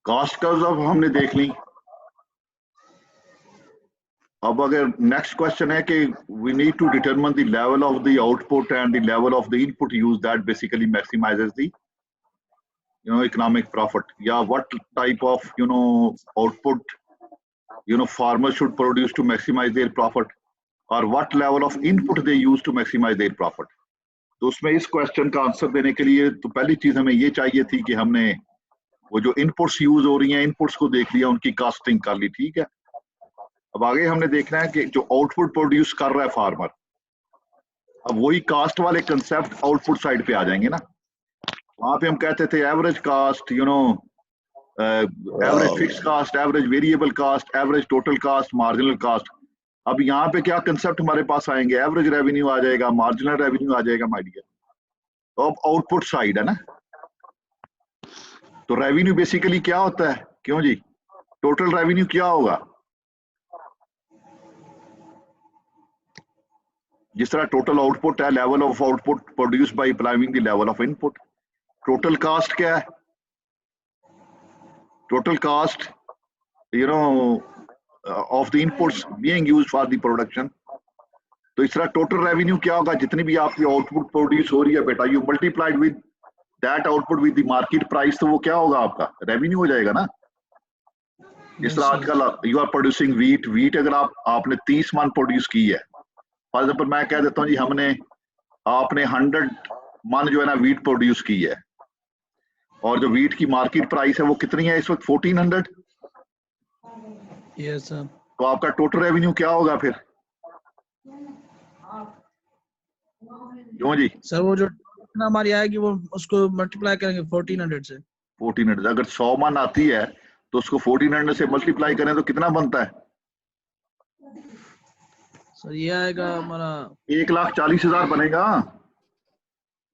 Cost curve अब हमने देख ली। अब अगर नेक्स्ट क्वेश्चन है कि we need to determine the level of the output and the level of the input use that basically maximises the economic profit, या what type of output farmers should produce to maximize their profit, or what level of input they use to maximize their profit। तो उसमें इस question का answer देने के लिए तो पहली चीज हमें ये चाहिए थी कि हमने वो जो इनपुट्स यूज हो रही हैं इनपुट्स को देख लिया, उनकी कास्टिंग कर ली, ठीक है। अब आगे हमने देखना है कि जो आउटपुट प्रोड्यूस कर रहा है फार्मर, अब वही कास्ट वाले कंसेप्ट आउटपुट साइड पे आ जाएंगे ना। वहां पे हम कहते थे average cost, average fix cost, average variable cost, average total cost, marginal cost. अब यहाँ पे क्या कंसेप्ट हमारे पास आएंगे, एवरेज रेवेन्यू आ जाएगा, मार्जिनल रेवेन्यू आ जाएगा माय डियर। तो अब आउटपुट साइड है ना, तो रेवेन्यू बेसिकली क्या होता है, क्यों जी, टोटल रेवेन्यू क्या होगा, जिस तरह टोटल आउटपुट है, level of output produce by applying the level of input. Total cast क्या है, total cast of the inputs being used for the production। तो इस तरह टोटल रेवेन्यू क्या होगा, जितनी भी आपकी आउटपुट प्रोड्यूस हो रही है बेटा, you multiplied with that output with the market price, तो वो क्या होगा, आपका रेवेन्यू हो जाएगा ना। जिस तरह आजकल यू आर प्रोड्यूसिंग वीट अगर आपने 30 मन प्रोड्यूस की है, फॉर एग्जाम्पल मैं कह देता हूँ जी आपने 100 मन जो है ना वीट प्रोड्यूस की है, और जो वीट की मार्केट प्राइस है वो कितनी है इस वक्त, 1400। Yes sir. तो आपका टोटल रेवेन्यू क्या होगा फिर, क्यों जी सर वो जो हमारी आएगी वो उसको मल्टीप्लाई करेंगे 1400 से। 1400 अगर 100 मन आती है तो उसको 1400 से मल्टीप्लाई करें तो कितना बनता है सर, ये आएगा हमारा 1,40,000 बनेगा।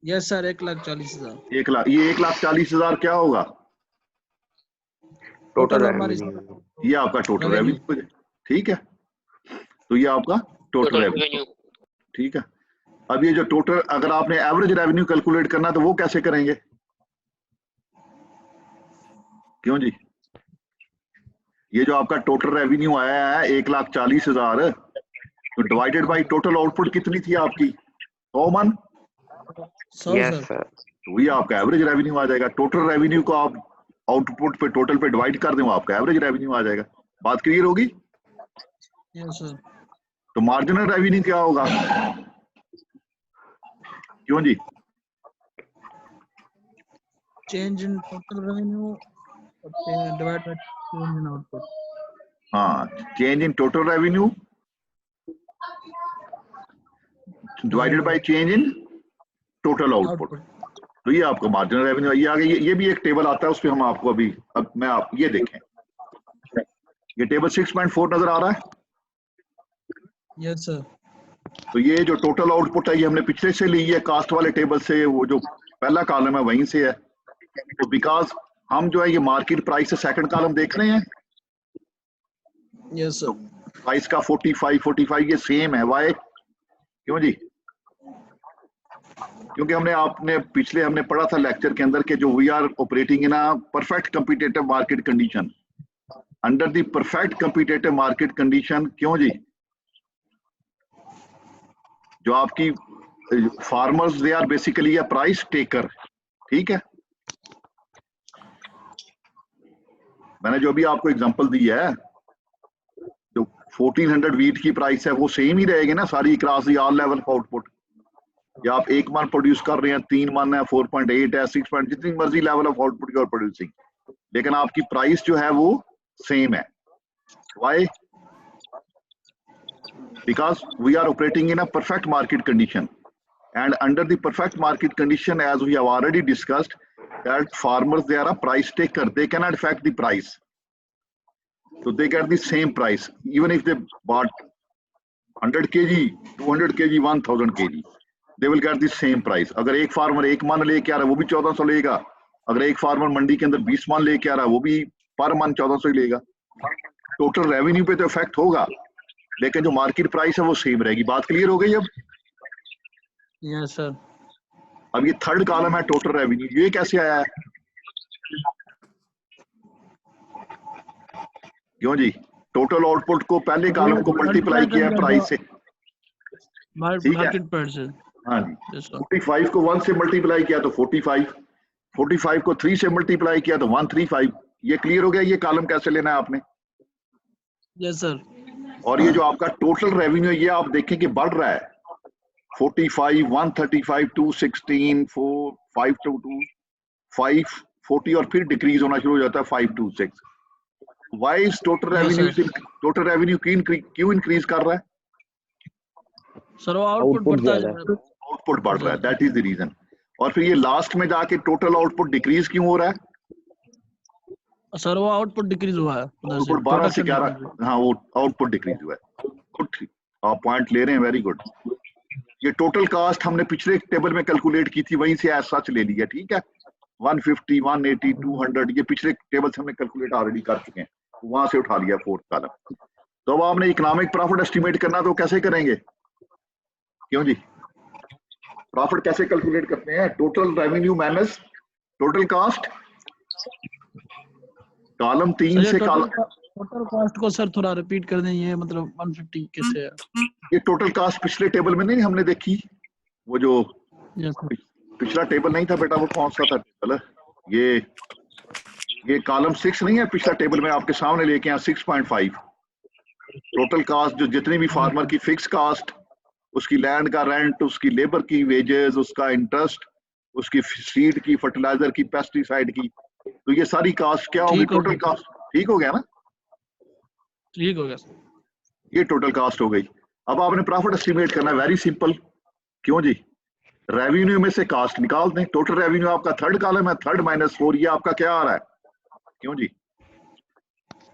Yes sir, 1,40,000। 1 लाख, ये 1,40,000 क्या होगा, टोटल हमारी ये आपका टोटल रेवेन्यू, ठीक है। तो ये आपका टोटल रेवेन्यू, ठीक है। अब ये जो टोटल, अगर आपने एवरेज रेवेन्यू कैलकुलेट करना तो वो कैसे करेंगे, क्यों जी, ये जो आपका टोटल रेवेन्यू आया है 1,40,000, तो डिवाइडेड बाय टोटल आउटपुट कितनी थी आपकी, 100 मन। Yes sir. तो ये आपका एवरेज रेवेन्यू आ जाएगा। टोटल रेवेन्यू को आप आउटपुट पे टोटल पे डिवाइड कर दें, आपका एवरेज रेवेन्यू आ जाएगा। बात क्लियर होगी। Yes sir. तो मार्जिनल रेवेन्यू क्या होगा, क्यों जी, change in total revenue divide by change in output. हाँ, change in total revenue divided by change in total output. तो ये आपका मार्जिनल रेवेन्यू। ये आगे ये भी एक टेबल आता है, उस पर हम आपको अभी, अब मैं आप ये देखें, ये टेबल 6.4 नजर आ रहा है। Yes sir. तो ये जो टोटल आउटपुट है ये हमने पिछले से ली है, कास्ट वाले टेबल से, वो जो पहला कॉलम है वहीं से है। तो बिकॉज हम जो है ये मार्केट प्राइस से सेकंड कॉलम देख रहे हैं। Yes sir. प्राइस का 45 ये सेम है, वाई, क्यों जी, क्योंकि हमने पढ़ा था लेक्चर के अंदर के जो we are operating in a perfect competitive market condition, under the perfect competitive market condition, क्यों जी, जो आपकी farmers they are basically a price taker, ठीक है। मैंने जो भी आपको एग्जांपल दी है, जो 1400 वीट की प्राइस है वो सेम ही रहेगी ना सारी cross the all level of output. या आप 1 मन प्रोड्यूस कर रहे हैं, 3 मन है, 4.8 है, 6 पॉइंट, जितनी मर्जी लेवल ऑफ आउटपुट की और प्रोड्यूसिंग, लेकिन आपकी प्राइस जो है वो सेम है। Why, because we are operating in a perfect market condition, and under the perfect market condition, as we have already discussed, that farmers, they are a price taker, they cannot affect the price, so they get the same price even if they bought 100 kg, 200 kg, 1000 kg, they will get the same price। अगर एक farmer 1 मन लेके आ रहा है वो भी 1400 लेगा, अगर एक फार्मर मंडी के अंदर 20 मन लेके आ रहा है वो भी पर मन 1400 ही लेगा। टोटल रेवेन्यू पे तो इफेक्ट होगा, लेकिन जो मार्केट प्राइस है वो सेम रहेगी। बात क्लियर हो गई अब। Yes sir. अब ये थर्ड कॉलम है टोटल रेवेन्यू, ये कैसे आया है, क्यों जी? टोटल आउटपुट को पहले कॉलम को मल्टीप्लाई किया है प्राइस से, ठीक है? मार्केट प्राइस से। हाँ जी, यस सर। 45 को 1 से मल्टीप्लाई किया तो 45, 45 को 3 से मल्टीप्लाई किया तो 135। ये क्लियर हो गया ये कॉलम कैसे लेना है आपने? Yes sir. और ये जो आपका टोटल रेवेन्यू ये आप देखें कि बढ़ रहा है, 45, 135, 216, 4, 522, 540 और फिर डिक्रीज होना शुरू हो जाता है 526। वाई इज टोटल रेवेन्यू क्यों इंक्रीज कर रहा है? सर वो आउटपुट बढ़ता है, आउटपुट बढ़ रहा है, दैट इज द रीजन। और फिर ये लास्ट में जाके टोटल आउटपुट डिक्रीज क्यों हो रहा है? सर वो आउटपुट डिक्रीज हुआ है, आउटपुट 12 से 11, हाँ वो आउटपुट डिक्रीज हुआ है। गुड, आप पॉइंट ले रहे हैं, वेरी गुड। ये टोटल कास्ट हमने पिछले टेबल में कैलकुलेट की थी, वहीं से एज सच ले लिया, ठीक है? 150, 180, 200 ये पिछले टेबल से हमने कैलकुलेट ऑलरेडी कर चुके हैं, वहां से उठा लिया फोर्थ कॉलम। तो अब आपने इकोनॉमिक प्रॉफिट एस्टिमेट करना, तो कैसे करेंगे? क्यों जी? प्रॉफिट कैसे कैलकुलेट करते हैं? Total revenue minus total cast, column 3 से टोटल कॉस्ट को सर थोड़ा रिपीट कर दें, ये मतलब 150 कैसे है? ये टोटल कास्ट पिछले टेबल में नहीं हमने देखी, वो जो पिछला टेबल नहीं था बेटा, वो कौन सा था टेबल? ये कॉलम 6 नहीं है पिछला टेबल में आपके सामने लेके आया, 6.5। टोटल कास्ट जो जितनी भी फार्मर की फिक्स कास्ट, उसकी लैंड का रेंट, उसकी लेबर की वेजेस, उसका इंटरेस्ट, उसकी सीड की, फर्टिलाइजर की, पेस्टिसाइड की, तो ये सारी कास्ट क्या होगी? Total cast. ठीक हो गया ना? ठीक हो गया सर। ये टोटल कास्ट हो गई। अब आपने प्रॉफिट एस्टिमेट करना है, वेरी सिंपल। क्यों जी? रेवेन्यू में से कास्ट निकाल दें। टोटल रेवेन्यू आपका थर्ड कॉलम है, 3 - 4, ये आपका क्या आ रहा है? क्यों जी?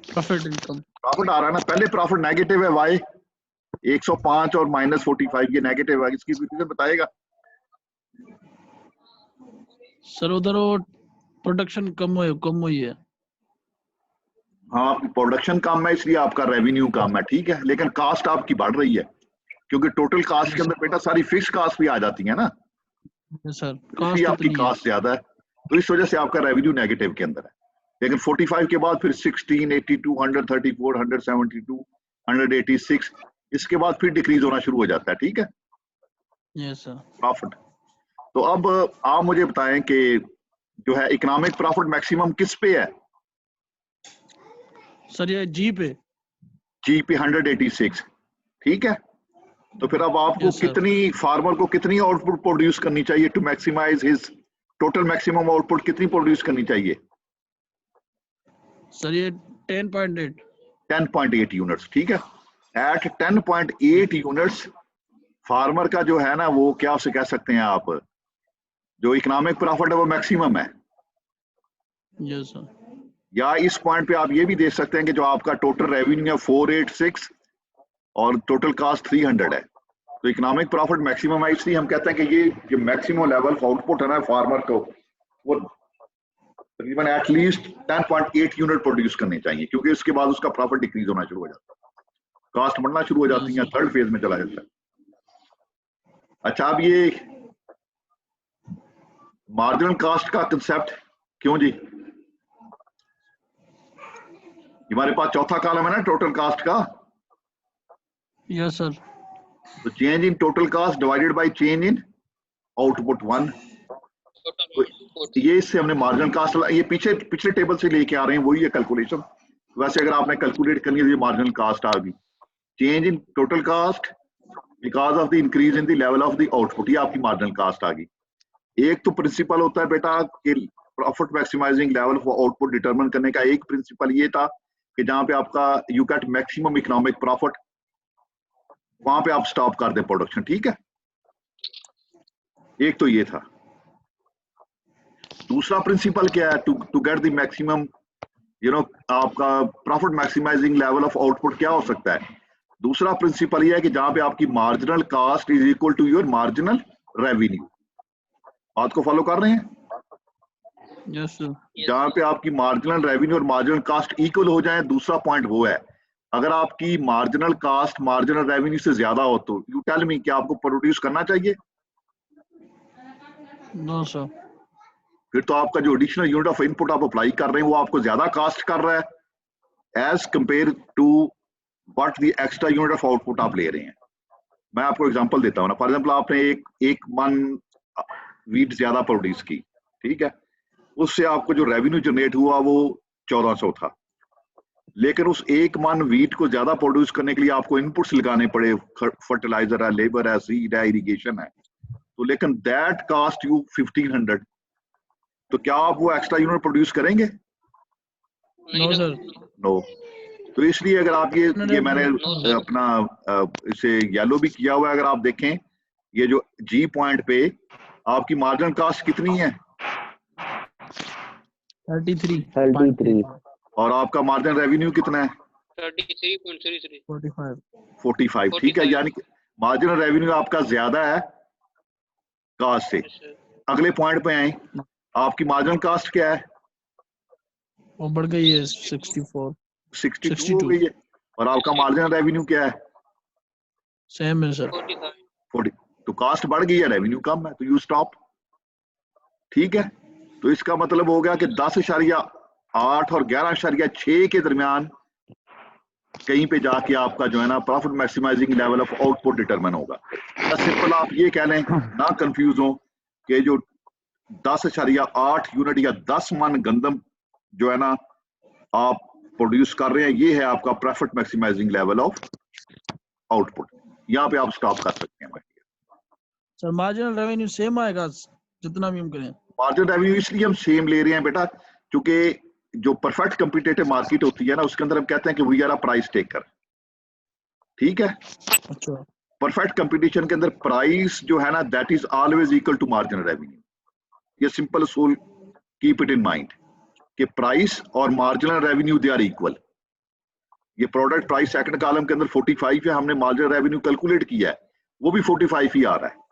Profit income. प्रॉफिट आ रहा है ना। पहले प्रॉफिट नेगेटिव है, वाई 105 और -45 ये नेगेटिव है, इसकी रीजन बताएगा? सर उधर वो प्रोडक्शन कम हुई है। हाँ, आपकी प्रोडक्शन कम है इसलिए आपका रेवेन्यू कम है, ठीक है, लेकिन कास्ट आपकी बढ़ रही है, क्योंकि टोटल कास्ट के अंदर बेटा सारी फिक्स कास्ट भी आ जाती है ना सर, इसलिए आपकी कास्ट ज्यादा है, तो इस वजह से आपका रेवेन्यू नेगेटिव के अंदर है। लेकिन 45 के बाद फिर 16, 82, 134, 172, 186, इसके बाद फिर डिक्रीज होना शुरू हो जाता है, ठीक है? Yes sir. प्रॉफिट। तो अब आप मुझे बताएं कि जो है इकोनॉमिक प्रॉफिट मैक्सिमम किस पे है? सर ये जी पे 186, ठीक है? तो फिर अब आपको कितनी, फार्मर को कितनी आउटपुट प्रोड्यूस करनी चाहिए to maximize his total maximum output? कितनी प्रोड्यूस करनी चाहिए? सर ये 10.8 यूनिट्स, ठीक है? एट 10.8 यूनिट्स फार्मर का जो है ना, वो क्या उसे कह सकते हैं आप, जो इकोनॉमिक प्रॉफिट है वो मैक्सिमम है। Yes sir. या इस पॉइंट पे आप ये भी देख सकते हैं कि जो आपका टोटल रेवेन्यू है 486 और टोटल कास्ट 300 है, तो इकोनॉमिक प्रॉफिट मैक्सिमम है, इसलिए हम कहते हैं कि ये जो मैक्सिमम लेवल आउटपुट है ना फार्मर को, वो तकरीबन एटलीस्ट 10.8 यूनिट प्रोड्यूस करनी चाहिए, क्योंकि उसके बाद उसका प्रॉफिट डिक्रीज होना शुरू हो जाता है, कास्ट बढ़ना शुरू हो जाती है, थर्ड फेज में चला जाता है। अच्छा, अब ये मार्जिनल कास्ट का कंसेप्ट, क्यों जी? हमारे पास चौथा कॉलम है ना टोटल कास्ट का। Yes sir. तो change in total cost divided by change in output 1, तो ये इससे हमने मार्जिनल कास्ट, ये पिछले टेबल से लेके आ रहे हैं, वही है कैलकुलेशन। वैसे अगर आपने कैलकुलेट करनी है तो ये मार्जिनल कास्ट आ गई। Change in total cast because of the increase in the level of the output, ये आपकी मार्जिनल कास्ट आ गई। एक तो प्रिंसिपल होता है बेटा कि profit maximizing level of output determine करने का, एक प्रिंसिपल ये था कि जहां पे आपका you get maximum economic profit, वहां पे आप स्टॉप कर दें प्रोडक्शन, ठीक है? एक तो ये था। दूसरा प्रिंसिपल क्या है? टू गेट द मैक्सिमम आपका profit maximizing level of output क्या हो सकता है? दूसरा प्रिंसिपल ये है कि जहां पे आपकी marginal cost is equal to your marginal revenue. बात को फॉलो कर रहे हैं? Yes sir. जहां पे आपकी मार्जिनल रेवेन्यू और मार्जिनल कास्ट इक्वल हो जाए, दूसरा पॉइंट वो है, अगर आपकी मार्जिनल कास्ट मार्जिनल रेवेन्यू से ज्यादा हो तो यू टेल मी कि आपको प्रोड्यूस करना चाहिए? No sir. फिर तो आपका जो एडिशनल यूनिट ऑफ इनपुट आप अप्लाई कर रहे हैं वो आपको ज्यादा कास्ट कर रहा है, as compare to what the extra unit of output आप ले रहे हैं। मैं आपको एग्जांपल देता हूँ ना, फॉर एग्जांपल आपने एक मन वीट ज्यादा प्रोड्यूस की, ठीक है, उससे आपको जो रेवेन्यू जनरेट हुआ वो 1400 था, लेकिन उस एक मन वीट को ज्यादा प्रोड्यूस करने के लिए आपको इनपुट्स लगाने पड़े, फर्टिलाइजर है, लेबर है, सीड है, इरिगेशन है, तो लेकिन दैट कास्ट यू 1500, तो क्या आप वो एक्स्ट्रा यूनिट प्रोड्यूस करेंगे? No sir. नो। तो इसलिए अगर आप ये मैंने अपना इसे येलो भी किया हुआ है, अगर आप देखें ये जो जी पॉइंट पे आपकी मार्जिनल कास्ट कितनी है? 33 और आपका मार्जिनल रेवेन्यू कितना है? 45। ठीक है, यानी कि मार्जिनल रेवेन्यू आपका ज्यादा है कास्ट से। अगले पॉइंट पे आए, आपकी मार्जिनल कास्ट क्या है? वो बढ़ गई है 62 हो गई है। और आपका मार्जिनल रेवेन्यू क्या है? सेम है सर 40। तो कास्ट बढ़ गई है, रेवेन्यू कम है, तो यू स्टॉप। ठीक है, तो इसका मतलब हो गया कि 10.8 और 11.6 के दरमियान कहीं पे जाके आपका जो है ना profit maximizing level of output determine होगा। सिंपल आप ये कह लें, ना कंफ्यूज हो कि जो 10.8 यूनिट या 10 मन गंदम जो है ना आप प्रोड्यूस कर रहे हैं, ये है आपका profit maximizing level of output. यहाँ पे आप स्टॉप कर सकते हैं। सर मार्जिनल रेवेन्यू सेम आएगा जितना भी हम करें? मार्जिनल रेवेन्यू इसलिए हम सेम ले रहे हैं बेटा, क्योंकि जो परफेक्ट कम्पिटिटिव मार्केट होती है ना, उसके अंदर हम कहते हैं कि we are a price taker. ठीक है, अच्छा। परफेक्ट कंपटीशन के अंदर प्राइस जो है ना that is always equal to marginal revenue. ये सिंपल असूल कीप इट इन माइंड कि प्राइस और marginal revenue they are equal. ये प्रोडक्ट प्राइस सेकंड कॉलम के अंदर 45 है, हमने मार्जिनल रेवेन्यू कैलकुलेट किया है, वो भी 45 ही आ रहा है,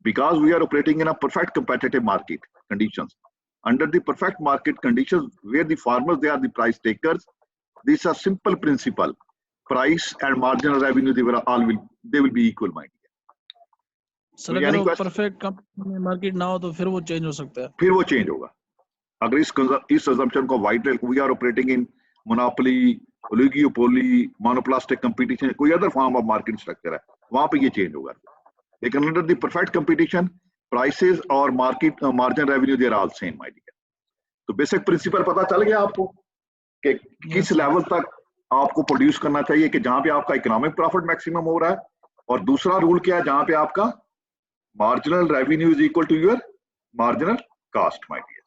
because we are operating in a perfect competitive market conditions. Under the perfect market conditions where the farmers, they are the price takers, this is a simple principle. Price and marginal revenue, they will be equal, my dear. Sir अगर वो perfect market ना हो तो फिर वो change हो सकता है? फिर वो चेंज होगा। अगर इस assumption को wide, we are operating in monopoly, oligopoly, monopolistic competition, कोई other form of market structure है, वहां पे ये चेंज होगा। लेकिन under the perfect competition prices और market margin revenue they are all same, my dear. तो बेसिक प्रिंसिपल पता चल गया आपको कि किस लेवल तक आपको प्रोड्यूस करना चाहिए कि जहां पे आपका इकोनॉमिक प्रॉफिट मैक्सिमम हो रहा है, और दूसरा रूल क्या है, जहां पे आपका marginal revenue is equal to your marginal cost, my dear.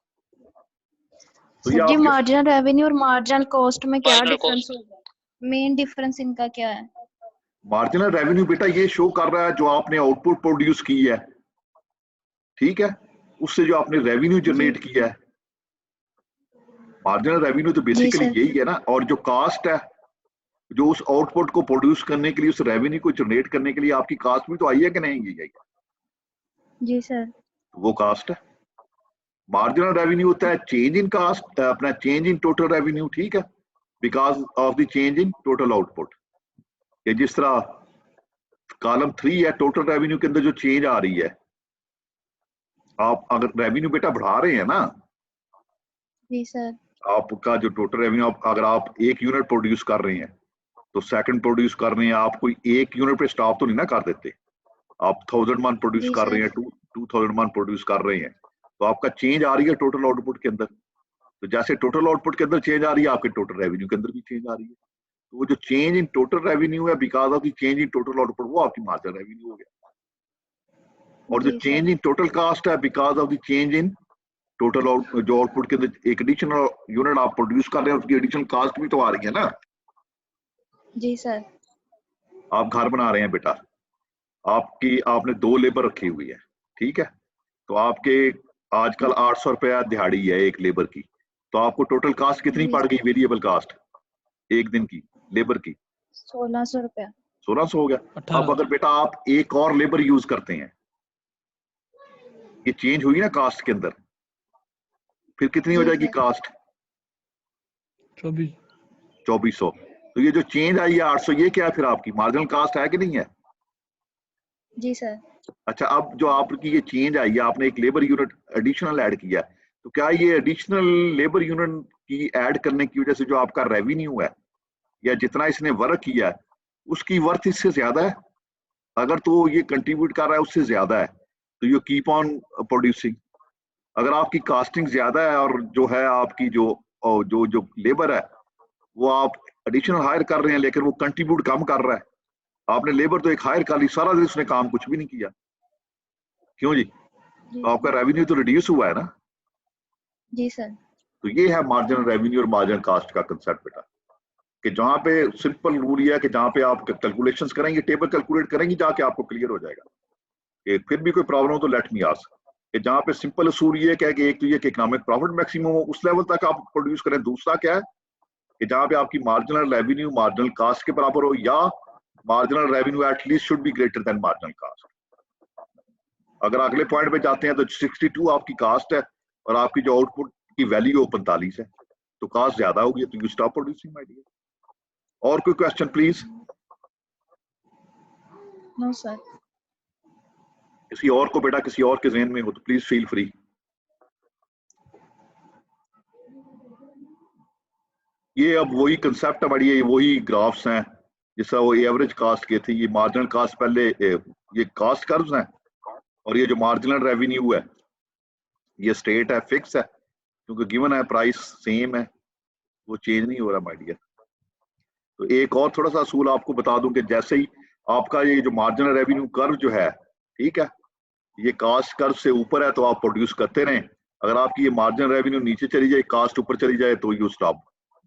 तो सर जी मार्जिनल रेवेन्यू और मार्जिनल कॉस्ट में क्या डिफरेंस होगा? मेन डिफरेंस इनका क्या है? मार्जिनल रेवेन्यू बेटा ये शो कर रहा है जो आपने आउटपुट प्रोड्यूस की है, ठीक है, उससे जो आपने रेवेन्यू जनरेट किया है। मार्जिनल रेवेन्यू तो बेसिकली यही है ना, और जो कास्ट है जो उस आउटपुट को प्रोड्यूस करने के लिए, उस रेवेन्यू को जनरेट करने के लिए आपकी कास्ट भी तो आई है कि नहीं है? जी सर। वो कास्ट है। मार्जिनल रेवेन्यू होता है चेंज इन कास्ट, अपना चेंज इन टोटल रेवेन्यू, ठीक है, because of the change in total output. ये जिस तरह कॉलम 3 है, टोटल रेवेन्यू के अंदर जो चेंज आ रही है, आप अगर रेवेन्यू बेटा बढ़ा रहे हैं ना, जी सर, आपका जो टोटल रेवेन्यू, अगर आप 1 यूनिट प्रोड्यूस कर रहे हैं तो सेकंड प्रोड्यूस कर रहे हैं, आप कोई 1 यूनिट पे स्टॉप तो नहीं ना कर देते, आप 1000 मन प्रोड्यूस कर रहे हैं, 2000 मन प्रोड्यूस कर रहे हैं, तो आपका चेंज आ रही है टोटल आउटपुट के अंदर। तो जैसे टोटल आउटपुट के अंदर चेंज आ रही है, आपके टोटल रेवेन्यू के अंदर भी चेंज आ रही है। तो वो जो चेंज इन टोटल रेवेन्यू है because of the change in total output, वो आपकी मार्जिनल रेवेन्यू हो गया। और जो चेंज इन टोटल कास्ट है because of the change in total जो आउटपुट के अंदर एक एडिशनल यूनिट आप प्रोड्यूस कर रहे हैं, उसकी एडिशनल कास्ट भी तो आ रही है ना। जी सर। आप घर बना रहे हैं बेटा, आपने 2 लेबर रखी हुई है, ठीक है, तो आपके आजकल 800 रुपया दिहाड़ी है एक लेबर की, तो आपको टोटल कास्ट कितनी पड़ गई, वेरिएबल कास्ट एक दिन की लेबर की? 1600 रुपया। 1600 हो गया। अब अगर बेटा आप एक और लेबर यूज करते हैं, ये चेंज हुई ना कास्ट के अंदर, फिर कितनी हो जाएगी कास्ट? 2400। तो ये जो चेंज आई है 800, ये क्या है फिर आपकी मार्जिनल कास्ट है कि नहीं है? जी सर। अच्छा, अब जो आपकी ये चेंज आई है, आपने एक लेबर यूनिट एडिशनल ऐड किया, तो क्या ये एडिशनल लेबर यूनिट की ऐड करने की वजह से जो आपका रेवेन्यू है या जितना इसने वर्क किया है उसकी वर्थ इससे ज्यादा है, अगर तो ये कंट्रीब्यूट कर रहा है उससे ज्यादा है तो यू कीप ऑन प्रोड्यूसिंग। अगर आपकी कास्टिंग ज्यादा है और जो है आपकी जो जो जो लेबर है वो आप एडिशनल हायर कर रहे हैं लेकिन वो कंट्रीब्यूट कम कर रहा है, आपने लेबर तो एक हायर कर ली, सारा दिन उसने काम कुछ भी नहीं किया, क्यों जी? तो आपका रेवेन्यू तो रिड्यूस हुआ है ना। जी सर। तो ये है मार्जिनल रेवेन्यू और मार्जिनल कास्ट का कंसेप्ट बेटा, कि जहां पे सिंपल रूल ये है कि जहां पे आप कैलकुलेशंस करेंगे, टेबल कैलकुलेट करेंगे, जाके आपको क्लियर हो जाएगा। कि फिर भी कोई प्रॉब्लम हो तो लेट मी आस्क, कि जहां पे सिंपल असूल ये है कि एक तो ये कि इकोनॉमिक प्रॉफिट मैक्सिमम हो, उस लेवल तक आप प्रोड्यूस करें। दूसरा क्या है कि जहां पे आपकी मार्जिनल रेवेन्यू मार्जिनल कास्ट के बराबर हो, या marginal revenue at least should be greater than marginal cast. अगर अगले पॉइंट पे जाते हैं तो 62 आपकी कास्ट है और आपकी जो आउटपुट की वैल्यू हो 45 है, तो कास्ट ज्यादा होगी, तो you stop producing my dear. और कोई क्वेश्चन प्लीज? No sir. किसी और को बेटा, किसी और के ज़हन में हो तो प्लीज फील फ्री। ये अब वही कंसेप्ट हमारी है, वही ग्राफ्स हैं जैसा वो एवरेज कास्ट के थे। ये मार्जिनल कास्ट पहले, ये कास्ट कर्व्स हैं, और ये जो मार्जिनल रेवेन्यू है ये स्टेट है, फिक्स है, क्योंकि गिवन है प्राइस सेम है, वो चेंज नहीं हो रहा माय डियर। तो एक और थोड़ा सा असूल आपको बता दूं कि जैसे ही आपका ये जो मार्जिनल रेवेन्यू कर्व जो है, ठीक है, ये कास्ट कर्व से ऊपर है तो आप प्रोड्यूस करते रहें। अगर आपकी ये मार्जिनल रेवेन्यू नीचे चली जाए, कास्ट ऊपर चली जाए, तो you stop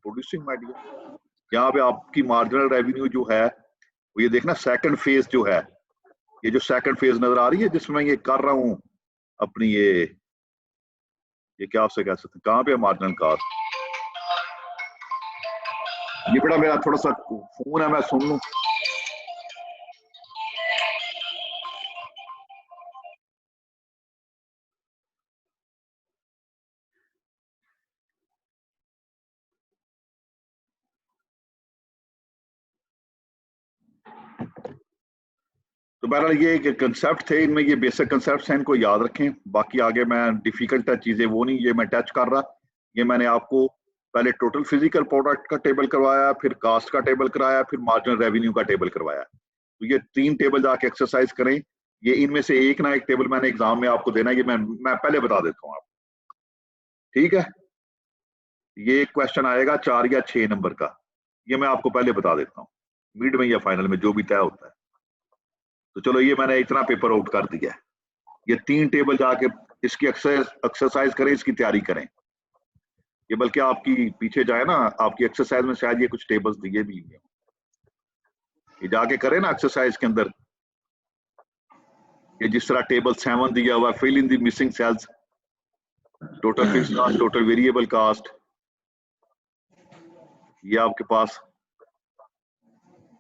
producing my dear. यहाँ पे आपकी मार्जिनल रेवेन्यू जो है वो ये देखना सेकंड फेज जो है, ये जो सेकंड फेज नजर आ रही है जिसमें ये कर रहा हूँ अपनी ये क्या आपसे कह सकते हैं, कहाँ पे मार्जिनल कास्ट? ये बड़ा मेरा थोड़ा सा फोन है, मैं सुन लूं। तो बहरहाल ये कंसेप्ट थे, इनमें ये बेसिक कंसेप्ट हैं, इनको याद रखें। बाकी आगे मैं डिफिकल्ट चीजें वो नहीं, ये मैं टच कर रहा। ये मैंने आपको पहले टोटल फिजिकल प्रोडक्ट का टेबल करवाया, फिर कास्ट का टेबल कराया, फिर मार्जिनल रेवेन्यू का टेबल करवाया। तो ये 3 टेबल जाके एक्सरसाइज करें। ये इनमें से एक ना एक टेबल मैंने एग्जाम में आपको देना है, ये मैं पहले बता देता हूँ आपको, ठीक है? ये क्वेश्चन आएगा 4 या 6 नंबर का, ये मैं आपको पहले बता देता हूँ, मिड में या फाइनल में जो भी तय होता है। तो चलो ये मैंने इतना पेपर आउट कर दिया है। ये 3 टेबल जाके इसकी एक्सरसाइज करें, इसकी तैयारी करें। ये बल्कि आपकी पीछे जाए ना, आपकी एक्सरसाइज में शायद ये कुछ टेबल्स दिए भी हुए, ये जाके करें ना एक्सरसाइज के अंदर। ये जिस तरह टेबल 7 दिया हुआ, fill in the missing cells, total fixed cost, total variable cost, ये आपके पास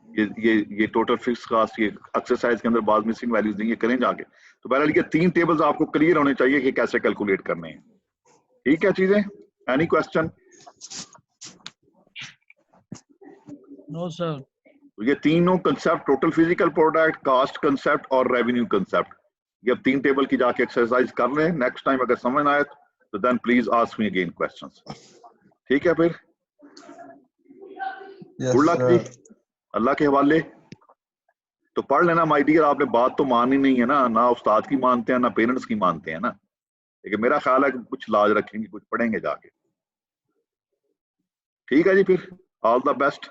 ये टोटल फिक्स कास्ट, ये एक्सरसाइज के अंदर बाद मिसिंग वैल्यूज दी, ये करें जाके। तो बहरहाल ये 3 टेबल्स आपको क्लियर होने चाहिए कि कैसे कैलकुलेट करने हैं, ठीक है चीजें? Any question? No sir. तो ये तीनों concept, total physical product, cost concept और रेवेन्यू कंसेप्ट, ये अब 3 टेबल की जाके एक्सरसाइज कर रहे हैं। नेक्स्ट टाइम अगर समझ ना आए तो then please ask me again questions, ठीक है? फिर गुड लक जी, अल्लाह के हवाले। तो पढ़ लेना माय डियर, आपने बात तो मानी नहीं है ना, ना उस्ताद की मानते हैं ना पेरेंट्स की मानते हैं ना, लेकिन मेरा ख्याल है कि कुछ लाज रखेंगे, कुछ पढ़ेंगे जाके, ठीक है जी? फिर ऑल द बेस्ट।